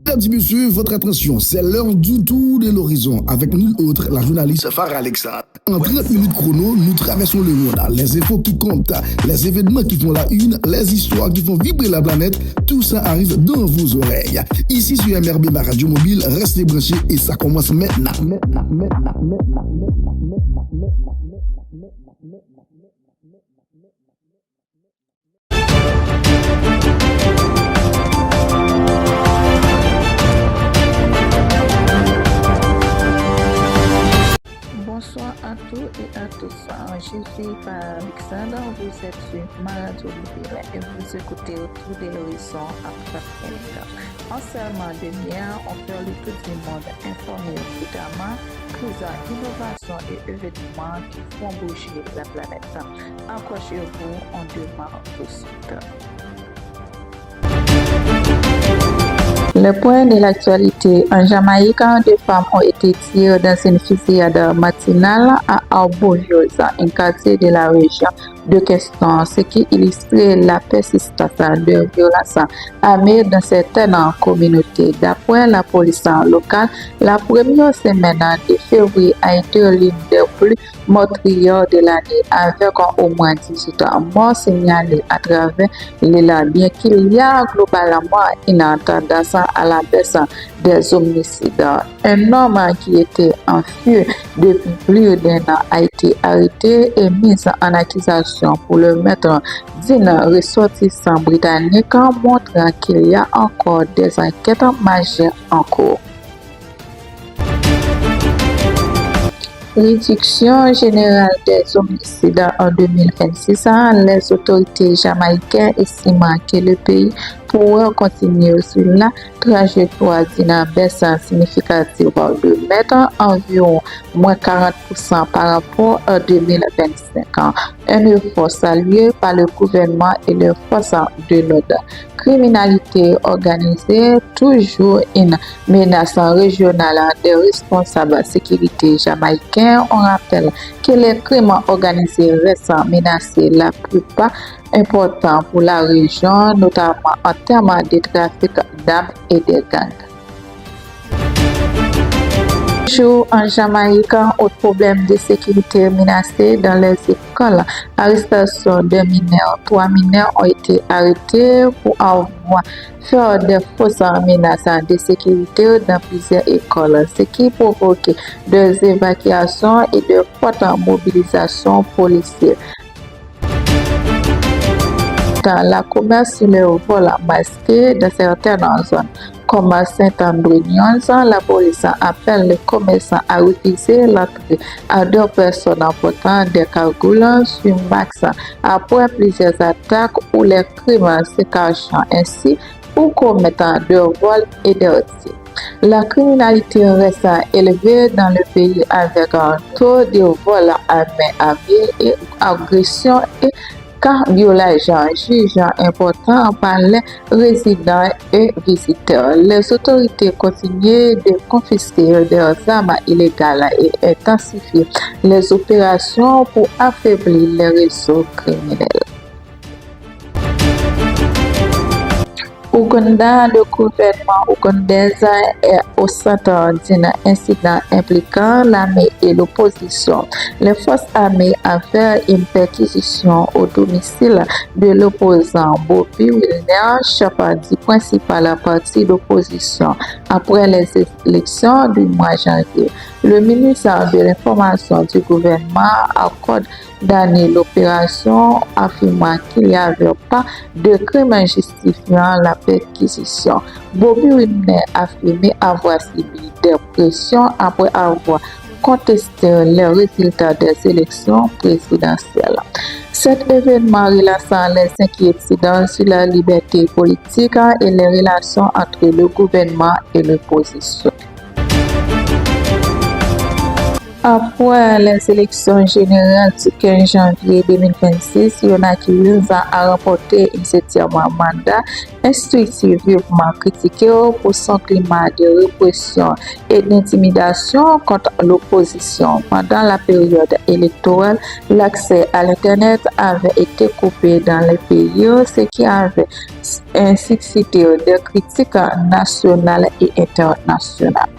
Mesdames et messieurs, votre attention, c'est l'heure du tour de l'horizon avec nul autre, la journaliste Farah Alexandre. En 30 minutes chrono, nous traversons le monde. Les infos qui comptent, les événements qui font la une, les histoires qui font vibrer la planète, tout ça arrive dans vos oreilles. Ici sur MRB, ma radio mobile, restez branchés et ça commence maintenant. Bonsoir à tous et à tous. Je suis Farah Alexandre, vous êtes sur ma radio mobile et vous écoutez autour de l'horizon à Afrique. En seulement demi-heure, on fait le tour du monde informé évidemment, présent innovations et événements qui font bouger la planète. Accrochez-vous, on démarre tout de suite. Le point de l'actualité. En Jamaïque, 2 femmes ont été tirées dans une fusillade matinale à Arbouriosa, un quartier de la région de Keston, ce qui illustre la persistance de violences armées dans certaines communautés. D'après la police locale, la première semaine de février a été l'une des plus meurtrières de l'année, avec au moins 18 morts signalés à travers l'île, bien qu'il y a globalement une tendance à la baisse des homicides. Un homme qui était en fuite depuis plus d'un an a été arrêté et mis en accusation pour le maître d'une ressortissante britannique, montrant qu'il y a encore des enquêtes majeures en cours. Réduction générale des homicides en 2026, les autorités jamaïcaines estiment que le pays pourra continuer sur la trajectoire d'une baisse significative de mettre environ moins 40% par rapport à 2025. Un effort salué par le gouvernement et les forces de l'ordre. Criminalité organisée, toujours une menace régionale des responsables sécurité jamaïcains. On rappelle que les crimes organisés restent menacés la plupart important pour la région, notamment en termes de trafic d'armes et de gangs. Toujours en Jamaïque, autre problème de sécurité menacé dans les écoles. Arrestation de mineurs. 3 mineurs ont été arrêtés pour avoir fait des fausses menaces de sécurité dans plusieurs écoles, ce qui provoque des évacuations et de fortes mobilisations policières. Dans la commerce sur le vol masqué dans certaines zones, comme à Saint-André-Nyons, la police appelle les commerçants à refuser l'entrée à 2 personnes portant des cagoules sur Max après plusieurs attaques où les crimes se cachent ainsi ou commettant de vols et de tirs. La criminalité reste élevée dans le pays avec un taux de vol à main armée et agression et cambriolage jugeant important par les résidents et visiteurs. Les autorités continuent de confisquer des armes illégales et intensifier les opérations pour affaiblir les réseaux criminels. Ouganda, le gouvernement ougandais est au centre d'un incident impliquant l'armée et l'opposition. Les forces armées ont fait une perquisition au domicile de l'opposant Bobi Wine, chef du principal parti d'opposition, après les élections du mois de janvier. Le ministère de l'Information du gouvernement a condamné l'opération, affirmant qu'il n'y avait pas de crime justifiant la perquisition. Bobi Wine a affirmé avoir subi des pressions après avoir contesté les résultats des élections présidentielles. Cet événement relançant les inquiétudes sur la liberté politique et les relations entre le gouvernement et l'opposition. Après les élections générales du 15 janvier 2026, Yonaki a remporté un 7e mandat instructivement critiqué pour son climat de répression et d'intimidation contre l'opposition. Pendant la période électorale, l'accès à l'Internet avait été coupé dans les pays, ce qui avait suscité des critiques nationales et internationales.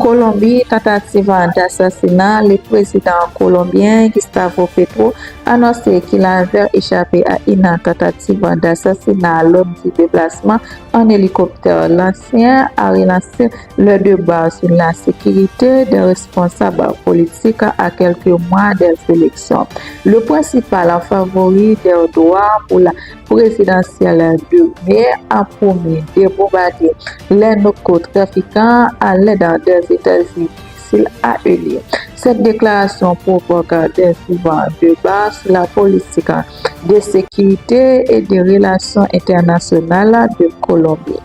Colombie, tentative d'assassinat, le président colombien Gustavo Petro a annoncé qu'il avait échappé à une tentative d'assassinat lors du déplacement en hélicoptère. L'ancien a relancé le débat sur la sécurité des responsables politiques à quelques mois des élections. Le principal favori des droits pour la présidentielle de mai a promis de bombarder les narcotrafiquants à l'aide des États-Unis à élire. Cette déclaration provoque des mouvements de base sur la politique de sécurité et de relations internationales de Colombie.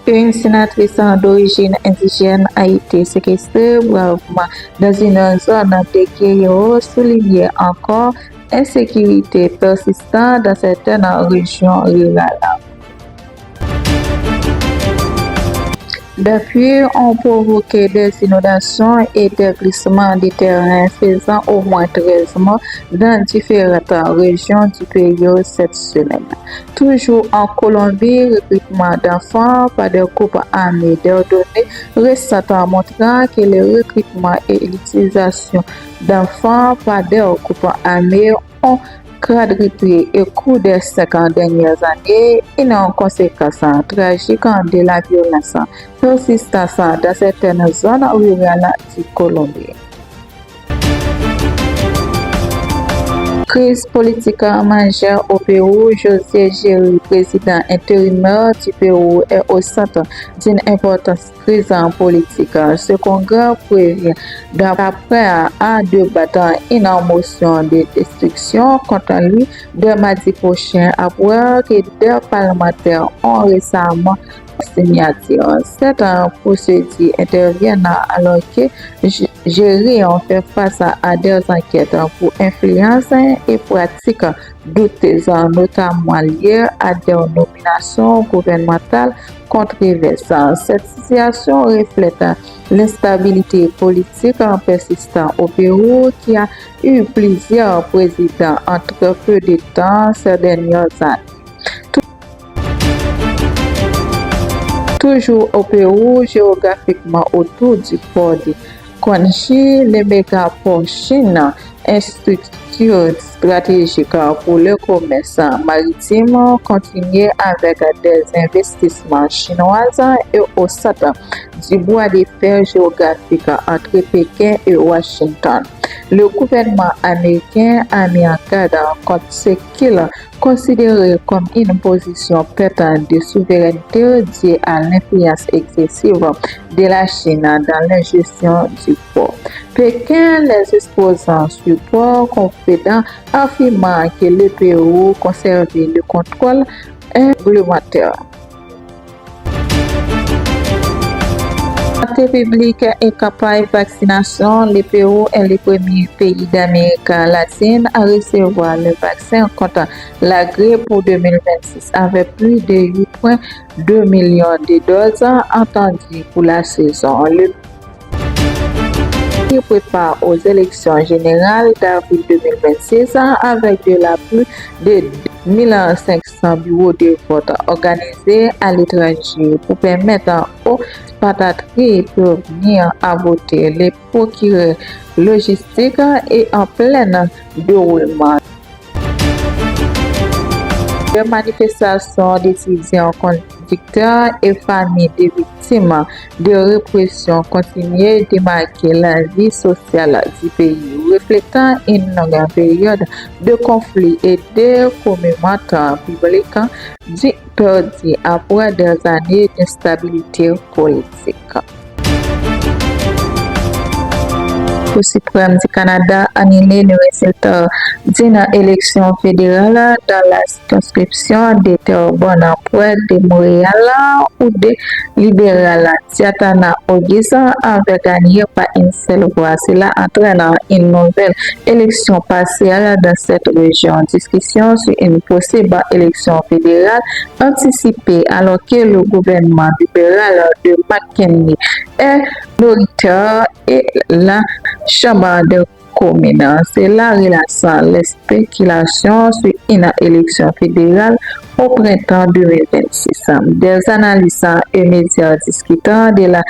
Une sénatrice d'origine indigène a été séquestrée bravement dans une zone de guérilla, soulignée encore insécurité persistante dans certaines régions rurales. Depuis, ont provoqué des inondations et des glissements de terrain faisant au moins 13 morts dans différentes régions du pays cette semaine. Toujours en Colombie, recrutement d'enfants par des groupes armés. Des données récentes montrant que le recrutement et l'utilisation d'enfants par des groupes armés ont quadruplé au cours des 50 dernières années, une conséquence tragique de la violence persistante dans certaines zones rurales du Colombie. Crise politique majeure au Pérou, José Jerry, président intérimaire du Pérou, est au centre d'une importante crise politique. Ce congrès prévient d'après à débattre une motion de destruction contre lui de mardi prochain après que des parlementaires ont récemment signature. Cette procédure intervient alors que Jerry en fait face à des enquêtes pour influence et pratiques douteuses, notamment liées à des nominations gouvernementales controversées. Cette situation reflète l'instabilité politique persistante au Pérou qui a eu plusieurs présidents en très peu de temps ces dernières années. Toujours au Pérou, géographiquement autour du port de Conchi, le mégaport Chine, structure stratégique pour le commerce maritime, continue avec des investissements chinois et au centre du bois de fer géographique entre Pékin et Washington. Le gouvernement américain a mis en cadre contre ce qu'il considère comme une position perte de souveraineté due à l'influence excessive de la Chine dans la gestion du port. Pékin les exposants sur port confident affirmant que le Pérou conservait le contrôle réglementaire. La République est capable de vaccination. Le Pérou est le premier pays d'Amérique latine à recevoir le vaccin contre la grippe pour 2026 avec plus de 8,2 millions de doses attendues pour la saison. Le qui prépare aux élections générales d'avril 2026 avec de la plus de 1500 bureaux de vote organisés à l'étranger pour permettre aux expatriés de venir à voter. Les procureurs logistiques et en plein déroulement. Les manifestations d'étudiants conducteurs et familles des victimes de répression continuent de marquer la vie sociale du pays, reflétant une longue période de conflits et de commémorations publiques perdues après des années d'instabilité politique. Cour suprême du Canada a annulé le résultat d'une élection fédérale dans la circonscription de Terrebonne de Montréal où des libérales Tiatana Oguiza avait gagné par une seule voix. Cela entraîne une nouvelle élection partielle dans cette région. Discussion sur une possible élection fédérale anticipée alors que le gouvernement libéral de McKinney est minoritaire et la Chambre de communes. C'est la relation, les spéculations sur une élection fédérale au printemps 2026. Des analystes et médias discutant de la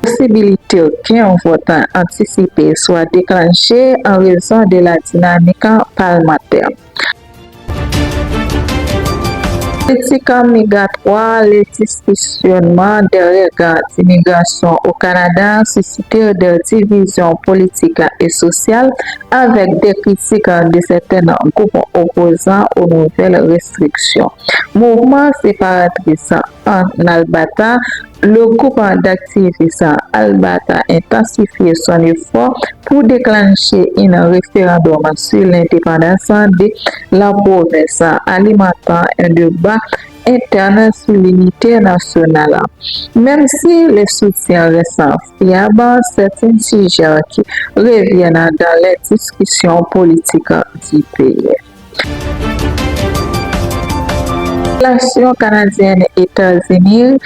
possibilité qu'un vote anticipé soit déclenché en raison de la dynamique parlementaire. Politique migratoire, le dysfonctionnement des règles d'immigration au Canada suscite des divisions politiques et sociales avec des critiques de certains groupes opposants aux nouvelles restrictions. Mouvement séparatriste en Alberta, le groupe d'activistes Alberta a intensifié son effort pour déclencher un référendum sur l'indépendance de la province, alimentant un débat interne sur l'unité nationale. Même si les soutiens restent fiables, certains sujets qui reviennent dans les discussions politiques du pays. La relation canadienne-États-Unis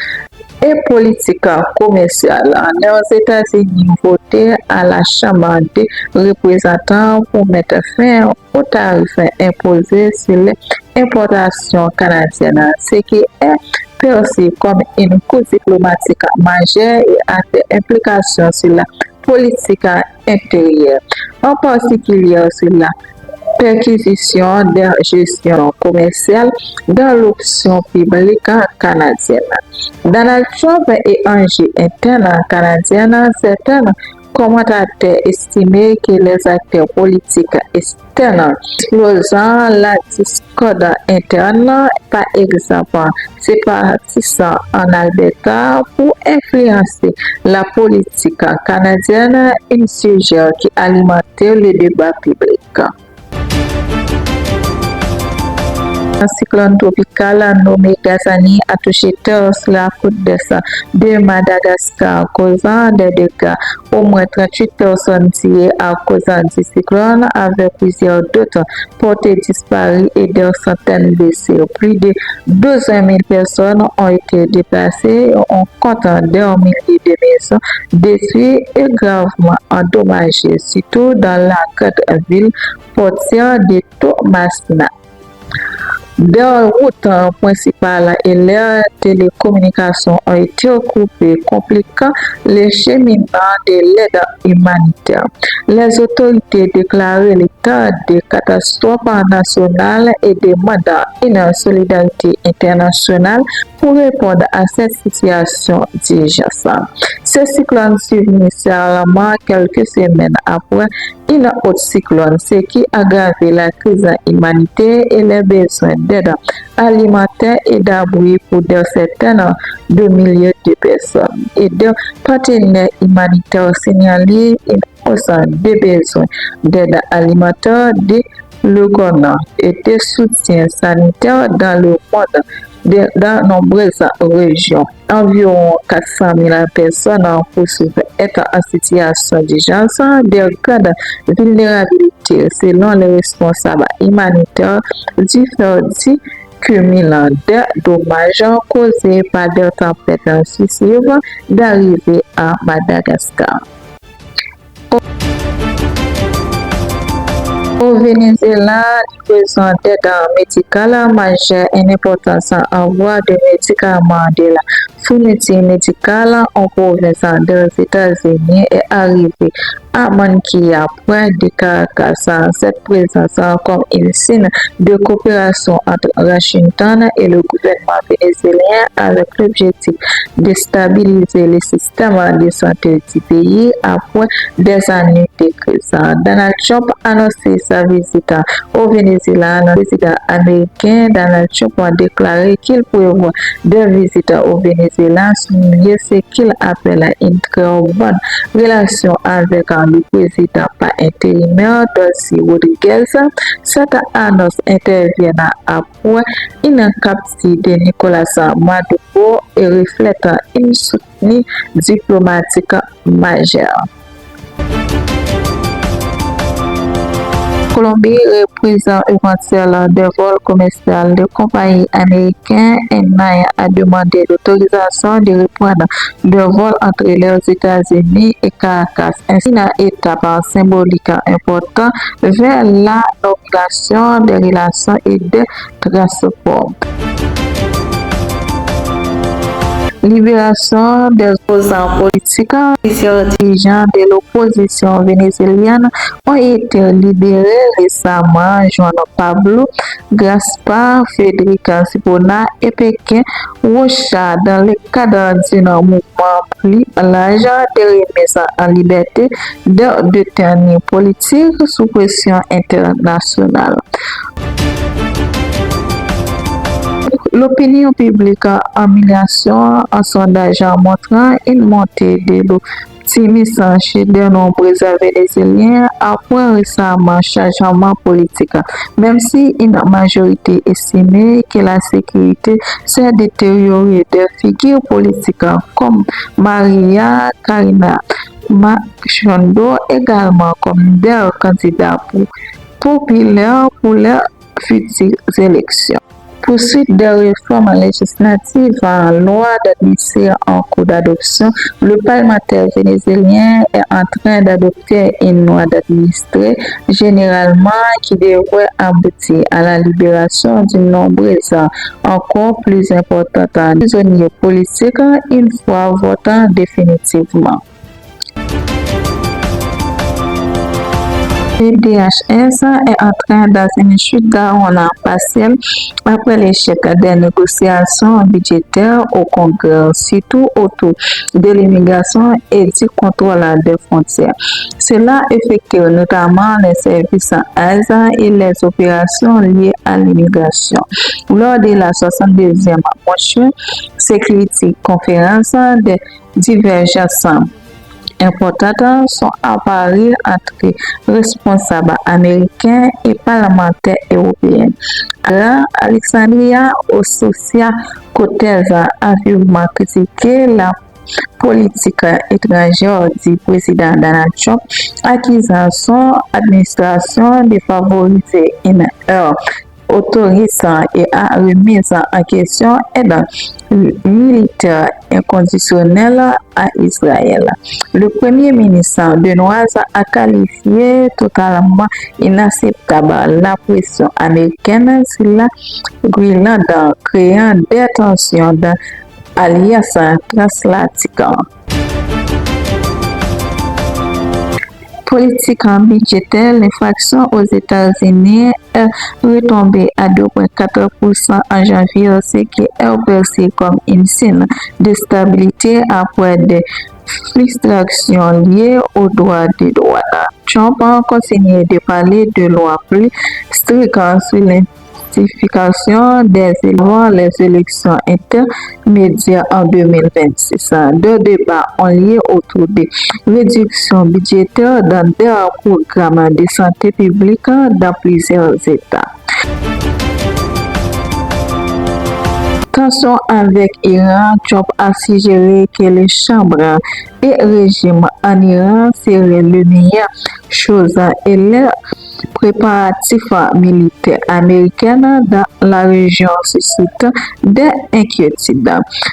et politique commerciale. Les États-Unis voté à la Chambre des représentants pour mettre fin aux tarifs imposés sur les importations canadiennes, ce qui est perçu comme une cause diplomatique majeure et a des implications sur la politique intérieure, en particulier sur la perquisition de gestion commerciale dans l'option publique canadienne. Donald Trump et enjeux internes canadiens, certains commentateurs estiment que les acteurs politiques externes explosant la discorde interne, par exemple séparatistes en Alberta, pour influencer la politique canadienne, un sujet qui alimente le débat public. Un cyclone tropical nommé Gazani a touché terre sur la côte d'est de Madagascar, causant des dégâts. Au moins 38 personnes tuées à cause du cyclone, avec plusieurs d'autres portées disparues et des centaines blessés. Plus de 12 000 personnes ont été déplacées. On compte des milliers de maisons détruites et gravement endommagées, surtout dans la grande ville portière de Thomasina. Des routes principales et les télécommunications ont été coupées, compliquant le cheminement de l'aide humanitaire. Les autorités déclarent l'état de catastrophe nationale et demandent une solidarité internationale pour répondre à cette situation d'urgence. Ce cyclone survient seulement quelques semaines après une autre cyclone, ce qui aggrave la crise humanitaire et les besoins d'aide alimentaire et d'abri pour des centaines de milliers de personnes. Et des partenaires humanitaires signalent une hausse des besoins d'aide alimentaire, de l'organe et de soutien sanitaire dans le monde. Dans nombreuses régions, environ 400 000 personnes poursuivent être en situation d'urgence, de grande vulnérabilité selon les responsables humanitaires du FEDI, cumulant des dommages causés par des tempêtes successives d'arriver à Madagascar. Au Venezuela, besoin d'aide médicale majeure et une importance en voie de médicaments de la fourniture médicale en province des États-Unis est arrivée à Manquilla, point de Caracas. Cette présence comme une signe de coopération entre Washington et le gouvernement vénézuélien avec l'objectif de stabiliser le système de santé du pays après des années de crise. Donald Trump a annoncé sa visite au Venezuela, le président américain Donald Trump a déclaré qu'il prévoit de visiter au Venezuela, souligner ce qu'il appelle une très bonne relation avec le président par intérimaire Delcy Rodriguez. Cette annonce intervient après une capture de Nicolas Maduro et reflète une soutien diplomatique majeur. Colombie représente éventuellement des vols commerciaux de compagnies américaines et a demandé l'autorisation de reprendre des vols entre les États-Unis et Caracas. Ainsi, une étape symbolique importante vers la normalisation des relations et des transports. Libération des opposants politiques. Plusieurs dirigeants de l'opposition vénézuélienne ont été libérés récemment. Juan Pablo Gaspar, Federica Sibona et Pekin Rocha dans le cadre d'un mouvement plus large de remise en liberté de détenus politiques sous pression internationale. L'opinion publique en migration, en sondage montrant une montée de l'optimisme chez de nombreux Vénézuéliens après récemment changement politique, même si une majorité estimait que la sécurité s'est détériorée. Des figures politiques comme Maria Corina Machado également comme des candidats populaires pour les futures élections. Poursuite des réformes législatives en loi d'admission en cours d'adoption, le parlementaire vénézuélien est en train d'adopter une loi d'administrer généralement qui devrait aboutir à la libération d'une nombre encore plus importante de prisonniers politiques une fois votant définitivement. Le DHS est entré dans une chute d'argent partielle après l'échec des négociations budgétaires au Congrès, surtout autour de l'immigration et du contrôle des frontières. Cela affecte notamment les services ASA et les opérations liées à l'immigration. Lors de la 62e Motion Security Conference, des divergences importantes sont apparues entre responsables américains et parlementaires européens. Alexandria Ocasio-Cortez a vivement critiqué la politique étrangère du président Donald Trump, accusant son administration de favoriser une ère autoriste et a remis en question aide militaire inconditionnelle à Israël. Le premier ministre Benoît a qualifié totalement inacceptable la pression américaine sur la Groenland, créant des tensions dans l'alliance transatlantique. Politique budgétaire, l'inflation aux États-Unis est retombée à 2,4% en janvier, ce qui est perçu comme une signe de stabilité après des frustrations liées aux droits des douanes. Trump a continué de parler de lois plus strictes sur l'identification des éléments les élections intermédiaires en 2026. Deux débats ont lieu autour des réductions budgétaires dans des programmes de santé publique dans plusieurs États. Tension avec Iran, Trump a suggéré que les chambres et régime en Iran seraient la meilleure chose et les préparatifs militaires américains dans la région suscitent des inquiétudes.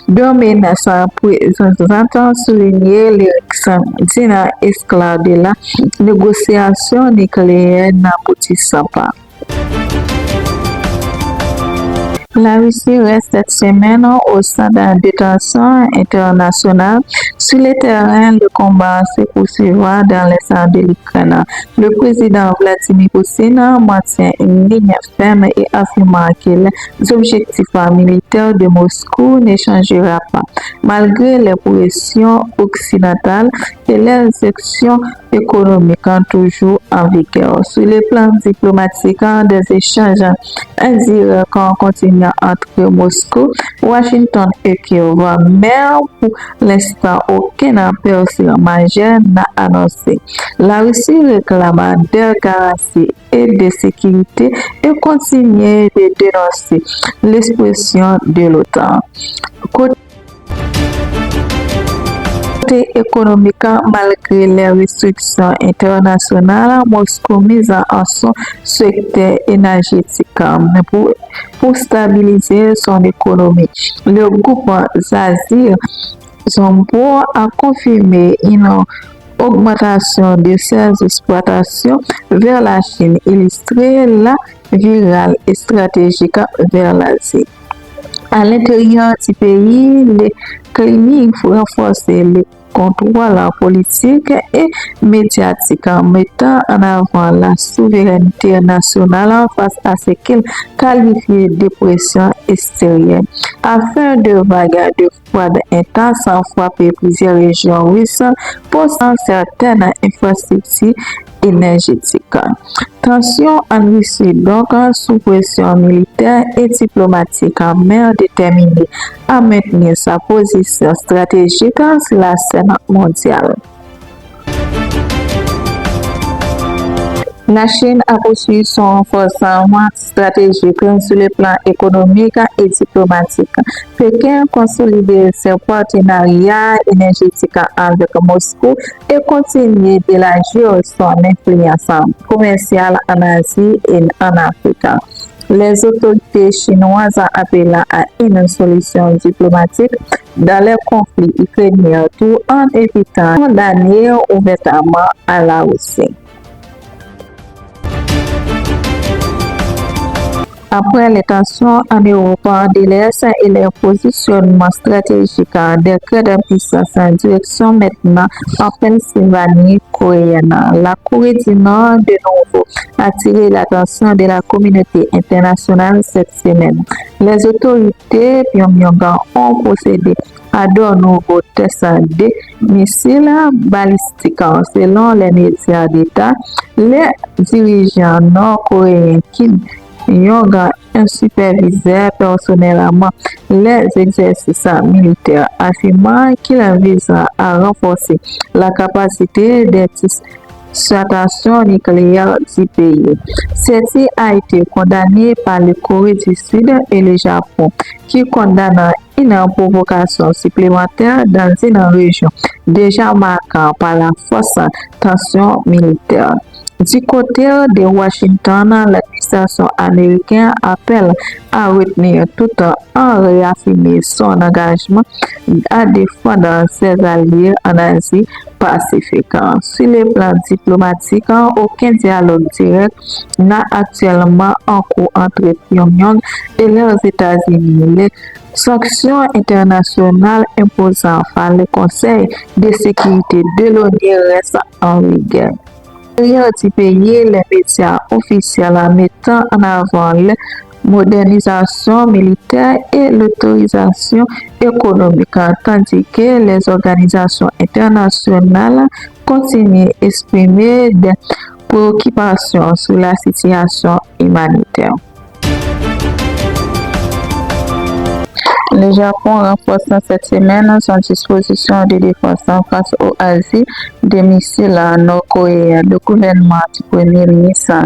Deux menaces présentes souligné les risques d'une escalade de la négociation nucléaire n'aboutissant pas. La Russie reste cette semaine au sein d'une détention internationale. Sur le terrain, le combat se poursuivra dans les centres de l'Ukraine. Le président Vladimir Poutine maintient une ligne ferme et affirme que les objectifs militaires de Moscou ne changeront pas, malgré les pressions occidentales et les actions économiques toujours en vigueur. Sur le plan diplomatique, des échanges indirects continuent entre Moscou, Washington et Kiev, mais pour l'instant, aucun aperçu majeur n'a annoncé. La Russie réclame des garanties et de sécurité et continue de dénoncer l'expression de l'OTAN. Côté économique, malgré les restrictions internationales, Moscou mise en son secteur énergétique pour stabiliser son économie. Le groupe Zazir Zombo a confirmé une augmentation de ses exploitations vers la Chine, illustrée la virale et stratégique vers l'Asie. À l'intérieur du pays, les Kremlin renforcent le contrôle politique et médiatique en mettant en avant la souveraineté nationale face à ce qu'il qualifie de pression extérieure. Afin de vagues de froid intense en frapper plusieurs régions russes, posant certaines infrastructures énergétiques. Tension en Russie, donc sous pression militaire et diplomatique, en mer déterminée à maintenir sa position stratégique sur la scène mondiale. La Chine a poursuivi son renforcement stratégique sur le plan économique et diplomatique. Pékin consolide ses partenariats énergétiques avec Moscou et continue d'élargir son influence commerciale en Asie et en Afrique. Les autorités chinoises appellent à une solution diplomatique dans les conflits ukrainiens tout en évitant de condamner ouvertement à la Russie. Après les tensions en Europe de l'Est et les positionnements stratégiques des grandes puissances en direction maintenant en Pennsylvanie coréenne, la Corée du Nord de nouveau a attiré l'attention de la communauté internationale cette semaine. Les autorités Pyongyang ont procédé à de nouveaux tests de missiles balistiques. Selon les médias d'État, les dirigeants nord-coréens Kim Jong un superviseur personnellement les exercices militaires, affirmant qu'il vise à renforcer la capacité des dissuasion nucléaire du pays. Celle-ci a été condamnée par la Corée du Sud et le Japon, qui condamnent une provocation supplémentaire dans une région déjà marquée par la forte tension militaire. Du côté de Washington, l'administration américaine appelle à retenir tout en réaffirmant son engagement à défendre ses alliés en Asie-Pacifique. Sur le plan diplomatique, aucun dialogue direct n'a actuellement en cours entre Pyongyang et les États-Unis. Les sanctions internationales imposées par le Conseil de sécurité de l'ONU restent en vigueur. Derrière du pays, les médias officiels mettant en avant la modernisation militaire et l'autorisation économique, tandis que les organisations internationales continuent à exprimer des préoccupations sur la situation humanitaire. Le Japon renforce cette semaine son disposition de défense face aux Asies des missiles nord-coréens. Le gouvernement du Premier ministre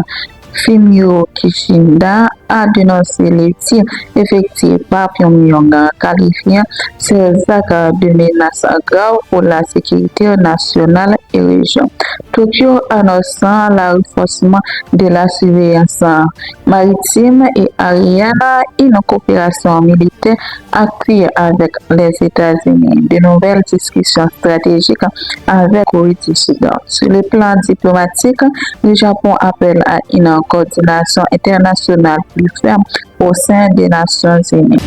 Fumio Kishida a dénoncé les tirs effectués par Pyongyang, qualifiant ces actes de menace grave pour la sécurité nationale et région. Tokyo annonçant le renforcement de la surveillance maritime et aérienne, une coopération militaire accrue avec les États-Unis, de nouvelles discussions stratégiques avec Corée du Sud. Sur le plan diplomatique, le Japon appelle à une coordination internationale plus ferme au sein des Nations Unies.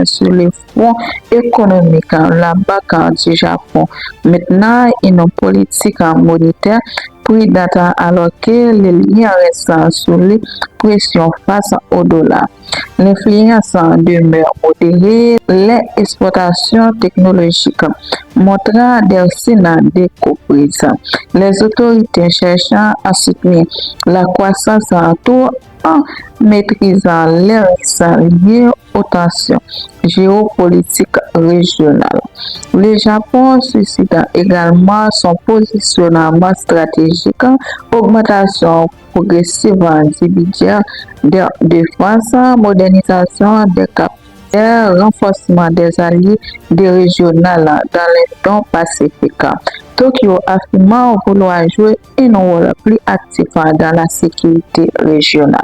sur le front économique. La Banque du Japon maintenant une politique monétaire prudente alors que les liens restent sous les pressions face au dollar. L'influence demeure modérée, les exportations technologiques montrent des signes de reprise. Les autorités cherchent à soutenir la croissance tout en maîtrisant les risques liés aux tensions géopolitiques régionales. Le Japon suscite également son positionnement stratégique, augmentation progressive du budget de défense, modernisation des capitales, renforcement des alliés régionales dans l'Indo-Pacifique. Tokyo affirme vouloir jouer un rôle plus actif dans la sécurité régionale.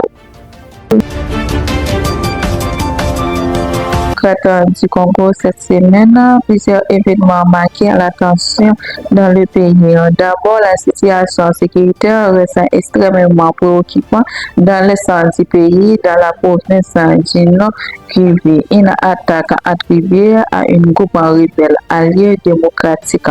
Du Congo cette semaine, plusieurs événements marquent l'attention dans le pays. D'abord, la situation sécuritaire reste extrêmement préoccupante dans l'est du pays, dans la province du Nord Kivu. Une attaque attribuée à une groupe rebelle alliée démocratique,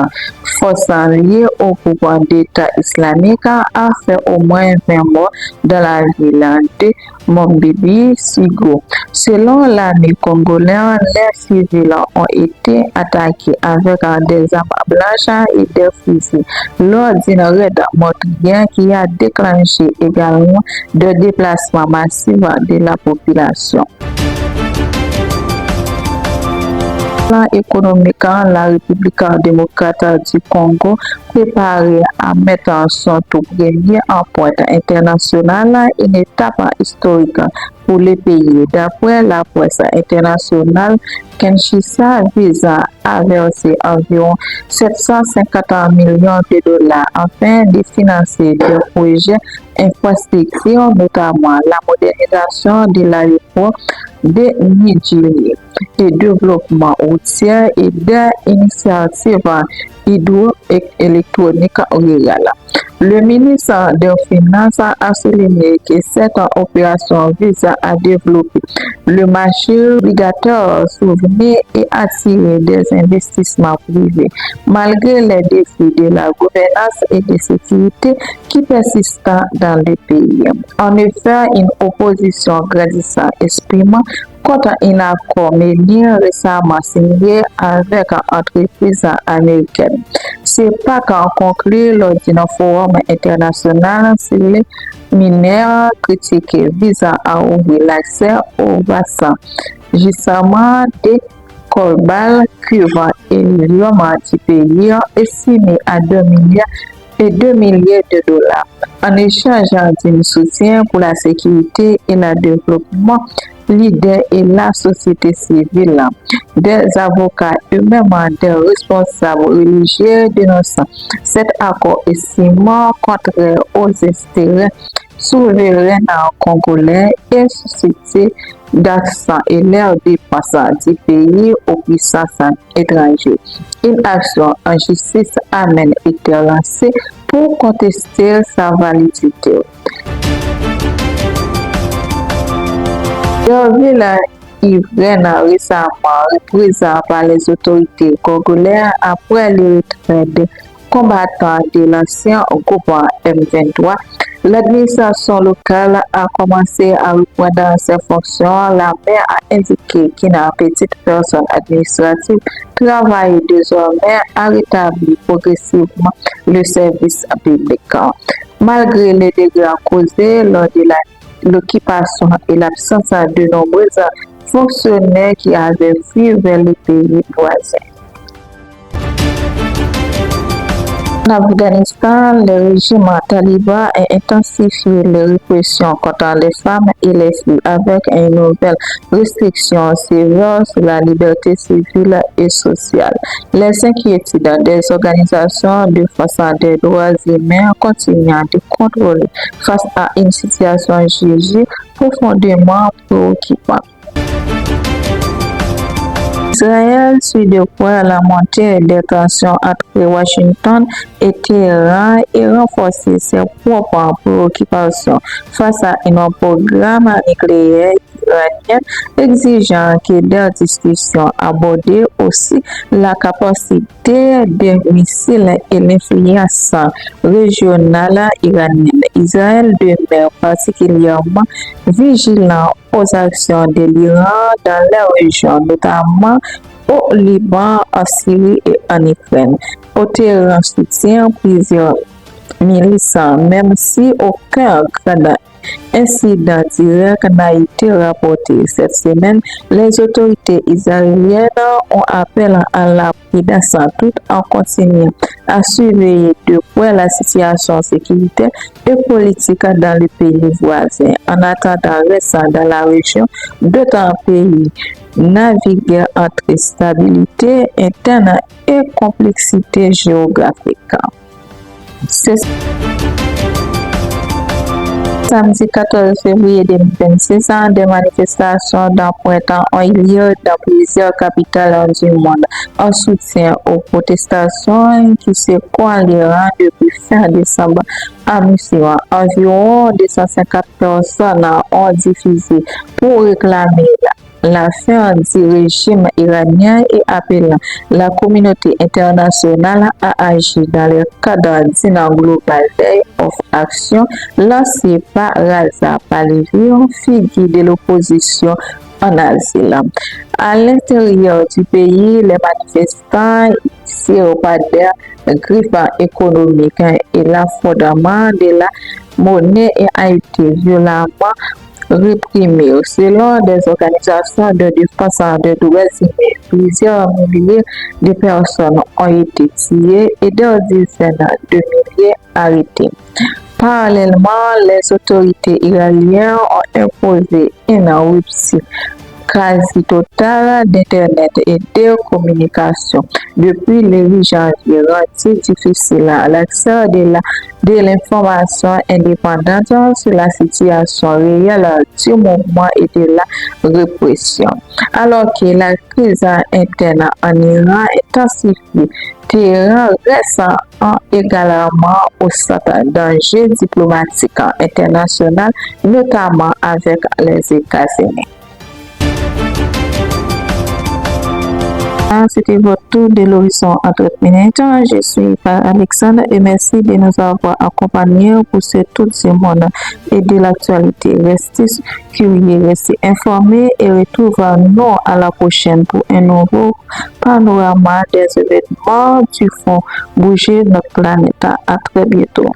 force liée au pouvoir d'État islamique, a fait au moins 20 morts dans la ville de Mombibi-Sigo. Selon l'armée congolaise, les civils ont été attaqués avec des armes blanches et des fusils lors d'une raid meurtrière qui a déclenché également des déplacements massifs de la population. Économique, la République démocrate du Congo préparée à mettre son tout premier en pointe internationale, une étape historique pour le pays. D'après la presse internationale, Kinshasa vise à verser environ 750 millions de dollars afin de financer des projets infrastructures, notamment la modernisation de l'aéroport de Nigeria, de développement routier et des initiatives hydroélectroniques rurales. Le ministre des Finances a souligné que cette opération vise à développer le marché obligatoire souverain et attirer des investissements privés, malgré les défis de la gouvernance et de sécurité qui persistent dans le pays. En effet, une opposition grandissante exprime contre un accord mené récemment signé avec entreprises américaines. C'est pas qu'en conclut lors d'un forum international sur les mineurs critiqués visant à ouvrir l'accès au bassin gisement de cobalt, cuivre et l'uranium du pays estimé à 2 milliards de dollars. En échange d'un soutien pour la sécurité et le développement, l'idée et la société civile, des avocats eux-mêmes, des responsables religieux dénonçant cet accord estimant contraire aux intérêts souverains congolais et suscité d'accent et l'air dépenses du pays aux puissances étrangères. Une action en justice amène été lancée pour contester sa validité. La Yvonne récemment reprise par les autorités congolaises après le retrait des combattants de l'ancien groupe M23. L'administration locale a commencé à reprendre ses fonctions. La maire a indiqué qu'une petite personne administrative travaille désormais à rétablir progressivement le service public. Malgré les dégâts causés lors de l'occupation et l'absence de nombreux fonctionnaires qui avaient fui vers les pays voisins. En Afghanistan, le régime taliban a intensifié les répressions contre les femmes et les filles avec une nouvelle restriction sévère sur la liberté civile et sociale. Les inquiétudes des organisations de défense des droits humains continuent de contrôler face à une situation jugée profondément préoccupante. Israël suit de près la montée des tensions entre Washington et Téhéran et renforcer ses propres préoccupations face à un programme nucléaire iranien, exigeant que des discussions abordent aussi la capacité des missiles et l'influence régionale iranienne. Israël demeure particulièrement vigilant aux actions de l'Iran dans la région, notamment au Liban, en Syrie et en Ukraine. Au Téhéran soutient plusieurs milices, même si aucun grand incident direct n'a été rapporté. Cette semaine, les autorités israéliennes ont appelé à la prudence tout en continuant à surveiller de près la situation sécuritaire et politique dans le pays voisin. En attendant récent dans la région, d'autres pays naviguent entre stabilité interne et complexité géographique. Samedi 14 février 2026, des manifestations d'un printemps ont eu lieu dans plusieurs capitales du monde en soutien aux protestations qui se coaliront depuis fin décembre à mi-juin. Environ 250 personnes ont diffusé pour réclamer la fin du régime iranien et appelant la communauté internationale à agir dans le cadre d'un global day of action lancé par Raza Pahlavi, figure de l'opposition en asile. À l'intérieur du pays, les manifestants syropadaires grippant économique et l'affondement de la monnaie a été violemment réprimés. Selon des organisations de défense des droits humains, plusieurs milliers de personnes ont été tuées et des dizaines de milliers arrêtées. Parallèlement, les autorités iraniennes ont imposé une rupture quasi totale d'Internet et de communication. Depuis le 8 janvier, rendu difficile l'accès de l'information indépendante sur la situation réelle du mouvement et de la répression. Alors que la crise interne en Iran intensifie, Téhéran reste également au centre d'enjeux diplomatiques internationaux, notamment avec les États-Unis. C'était votre tour de l'horizon en 30 minutes. Je suis Alexandre et merci de nous avoir accompagnés pour ce tour du monde et de l'actualité. Restez curieux, restez informés et retrouvez-nous à la prochaine pour un nouveau panorama des événements qui font bouger notre planète. À très bientôt.